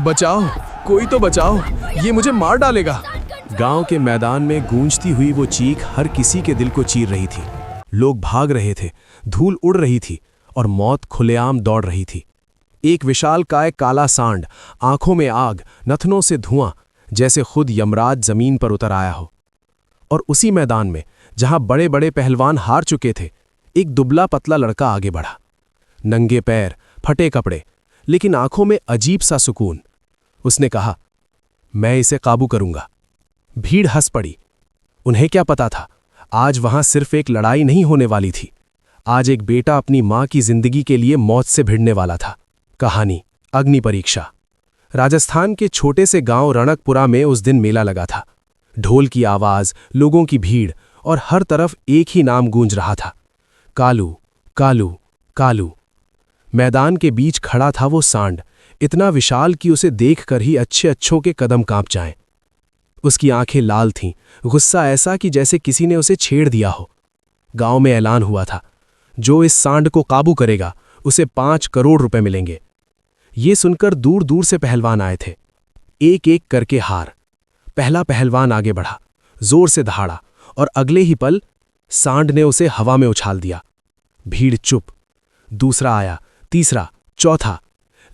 बचाओ, कोई तो बचाओ, ये मुझे मार डालेगा। गांव के मैदान में गूंजती हुई वो चीख हर किसी के दिल को चीर रही थी। लोग भाग रहे थे, धूल उड़ रही थी और मौत खुलेआम दौड़ रही थी। एक विशालकाय काला सांड, आंखों में आग, नथनों से धुआं, जैसे खुद यमराज जमीन पर उतर आया हो। और उसी मैदान में, जहां बड़े बड़े पहलवान हार चुके थे, एक दुबला पतला लड़का आगे बढ़ा। नंगे पैर, फटे कपड़े, लेकिन आंखों में अजीब सा सुकून। उसने कहा, मैं इसे काबू करूंगा। भीड़ हंस पड़ी। उन्हें क्या पता था, आज वहां सिर्फ एक लड़ाई नहीं होने वाली थी। आज एक बेटा अपनी मां की जिंदगी के लिए मौत से भिड़ने वाला था। कहानी अग्नि परीक्षा। राजस्थान के छोटे से गांव रणकपुरा में उस दिन मेला लगा था। ढोल की आवाज, लोगों की भीड़ और हर तरफ एक ही नाम गूंज रहा था, कालू, कालू, कालू। मैदान के बीच खड़ा था वो सांड, इतना विशाल कि उसे देखकर ही अच्छे अच्छों के कदम कांप जाएं। उसकी आंखें लाल थीं, गुस्सा ऐसा कि जैसे किसी ने उसे छेड़ दिया हो। गांव में ऐलान हुआ था, जो इस सांड को काबू करेगा उसे 5 करोड़ रुपए मिलेंगे। ये सुनकर दूर दूर से पहलवान आए थे। एक एक करके हार। पहला पहलवान आगे बढ़ा, जोर से दहाड़ा और अगले ही पल सांड ने उसे हवा में उछाल दिया। भीड़ चुप। दूसरा आया, तीसरा, चौथा,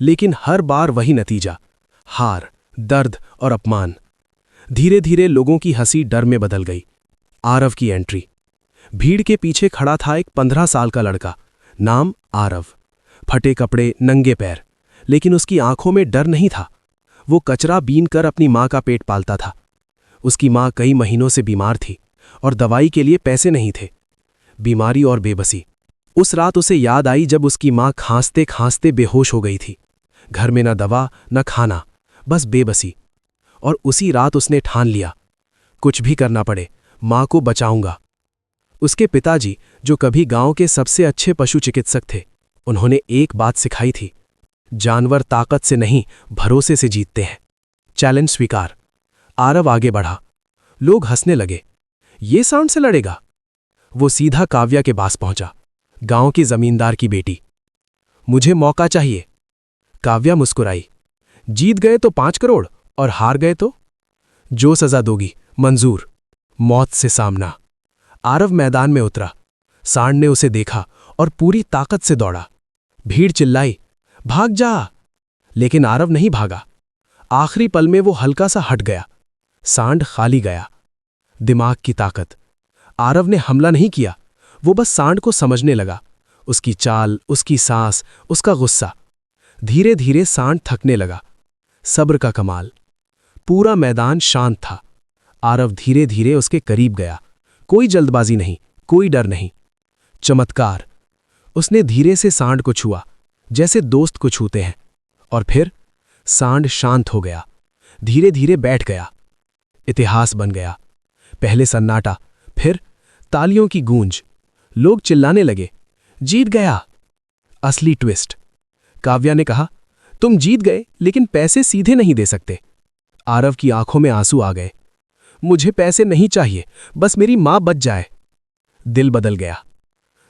लेकिन हर बार वही नतीजा, हार, दर्द और अपमान। धीरे धीरे लोगों की हंसी डर में बदल गई। आरव की एंट्री। भीड़ के पीछे खड़ा था एक 15 साल का लड़का, नाम आरव। फटे कपड़े, नंगे पैर, लेकिन उसकी आंखों में डर नहीं था। वो कचरा बीनकर अपनी मां का पेट पालता था। उसकी मां कई महीनों से बीमार थी और दवाई के लिए पैसे नहीं थे। बीमारी और बेबसी। उस रात उसे याद आई जब उसकी मां खांसते खांसते बेहोश हो गई थी। घर में न दवा न खाना, बस बेबसी। और उसी रात उसने ठान लिया, कुछ भी करना पड़े, मां को बचाऊंगा। उसके पिताजी, जो कभी गांव के सबसे अच्छे पशु चिकित्सक थे, उन्होंने एक बात सिखाई थी, जानवर ताकत से नहीं, भरोसे से जीतते हैं। चैलेंज स्वीकार। आरव आगे बढ़ा। लोग हंसने लगे, ये सांड से लड़ेगा? वो सीधा काव्या के पास पहुंचा, गांव की जमींदार की बेटी। मुझे मौका चाहिए। काव्या मुस्कुराई। जीत गए तो 5 करोड़ और हार गए तो? जो सजा दोगी, मंजूर। मौत से सामना। आरव मैदान में उतरा। सांड ने उसे देखा और पूरी ताकत से दौड़ा। भीड़ चिल्लाई, भाग जा! लेकिन आरव नहीं भागा। आखिरी पल में वो हल्का सा हट गया। सांड खाली गया। दिमाग की ताकत। आरव ने हमला नहीं किया, वो बस सांड को समझने लगा। उसकी चाल, उसकी सांस, उसका गुस्सा। धीरे धीरे सांड थकने लगा। सब्र का कमाल। पूरा मैदान शांत था। आरव धीरे धीरे उसके करीब गया। कोई जल्दबाजी नहीं, कोई डर नहीं। चमत्कार। उसने धीरे से सांड को छुआ, जैसे दोस्त को छूते हैं, और फिर सांड शांत हो गया, धीरे धीरे बैठ गया। इतिहास बन गया। पहले सन्नाटा, फिर तालियों की गूंज। लोग चिल्लाने लगे, जीत गया। असली ट्विस्ट। काव्या ने कहा, तुम जीत गए, लेकिन पैसे सीधे नहीं दे सकते। आरव की आंखों में आंसू आ गए। मुझे पैसे नहीं चाहिए, बस मेरी मां बच जाए। दिल बदल गया।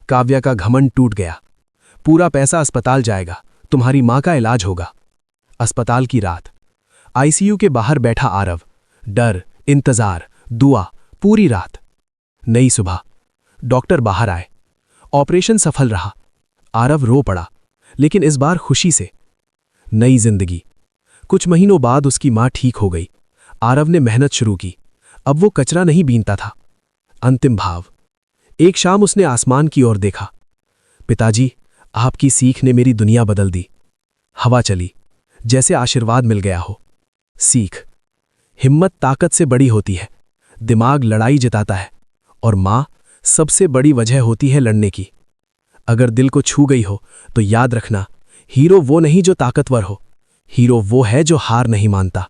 काव्या का घमंड टूट गया। पूरा पैसा अस्पताल जाएगा, तुम्हारी मां का इलाज होगा। अस्पताल की रात। आईसीयू के बाहर बैठा आरव। डर, इंतजार, दुआ, पूरी रात। नई सुबह। डॉक्टर बाहर आए। ऑपरेशन सफल रहा। आरव रो पड़ा, लेकिन इस बार खुशी से। नई जिंदगी। कुछ महीनों बाद उसकी मां ठीक हो गई। आरव ने मेहनत शुरू की। अब वो कचरा नहीं बीनता था। अंतिम भाव। एक शाम उसने आसमान की ओर देखा। पिताजी, आपकी सीख ने मेरी दुनिया बदल दी। हवा चली, जैसे आशीर्वाद मिल गया हो। सीख। हिम्मत ताकत से बड़ी होती है। दिमाग लड़ाई जिताता है, और मां सबसे बड़ी वजह होती है लड़ने की। अगर दिल को छू गई हो तो याद रखना, हीरो वो नहीं जो ताकतवर हो, हीरो वो है जो हार नहीं मानता।